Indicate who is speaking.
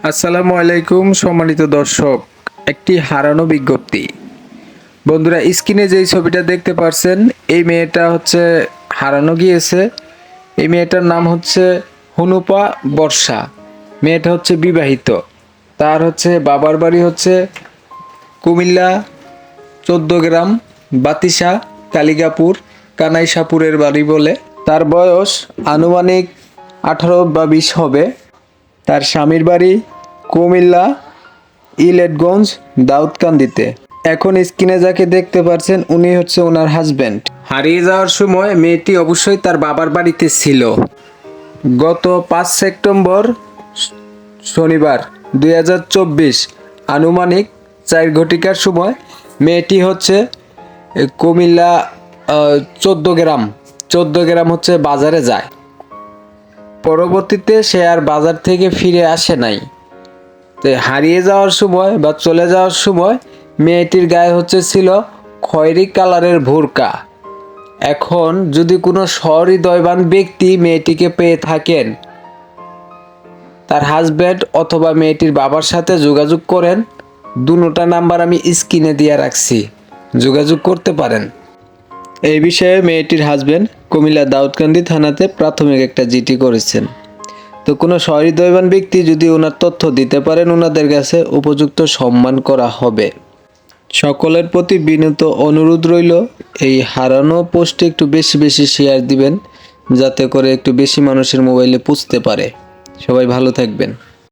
Speaker 1: আসসালামু আলাইকুম সম্মানিত দর্শক, একটি হারানো বিজ্ঞপ্তি। বন্ধুরা, স্ক্রিনে যেই ছবিটা দেখতে পারছেন, এই মেয়েটা হচ্ছে হারানো গিয়েছে। এই মেয়েটার নাম হচ্ছে হুনুপা বর্ষা। মেয়েটা হচ্ছে বিবাহিত। তার হচ্ছে বাবার বাড়ি হচ্ছে কুমিল্লা ১৪ গ্রাম বাতিসা কালিকাপুর কানাইশাপুরের বাড়ি বলে। তার বয়স আনুমানিক 18 বা 20 হবে। তার স্বামীর বাড়ি কুমিল্লা ইলেটগঞ্জ দাউদকান্দিতে। এখন স্ক্রিনে যাকে দেখতে পাচ্ছেন উনি হচ্ছে ওনার হাজবেন্ড। হারিয়ে যাওয়ার সময় মেয়েটি অবশ্যই তার বাবার বাড়িতে ছিল। গত ৫ সেপ্টেম্বর শনিবার ২০২৪ আনুমানিক ৪ ঘটিকার সময় মেয়েটি হচ্ছে কুমিল্লা ১৪ গ্রাম হচ্ছে বাজারে যায়। পরবর্তীতে সে আর বাজার থেকে ফিরে আসে নাই। তো হারিয়ে যাওয়ার সময় বা চলে যাওয়ার সময় মেয়েটির গায়ে হচ্ছে ছিল খয়েরি কালারের বোরকা। এখন যদি কোনো সহৃদয়বান ব্যক্তি মেয়েটিকে পেয়ে থাকেন, তার হাজব্যান্ড অথবা মেয়েটির বাবার সাথে যোগাযোগ করেন। দুটো নাম্বার আমি স্ক্রিনে দিয়ে রাখছি, যোগাযোগ করতে পারেন। এই বিষয়ে মেয়েটির হাজব্যান্ড কুমিল্লা দাউদকান্দি থানাতে প্রাথমিক একটা জিডি করেছেন। তো কোনো সহৃদয়বান ব্যক্তি যদি ওনার তথ্য দিতে পারেন, ওনাদের কাছে উপযুক্ত সম্মান করা হবে। সকলের প্রতি বিনীত অনুরোধ রইল, এই হারানো পোস্টে একটু বেশি বেশি শেয়ার দিবেন, যাতে করে একটু বেশি মানুষের মোবাইলে পৌঁছতে পারে। সবাই ভালো থাকবেন।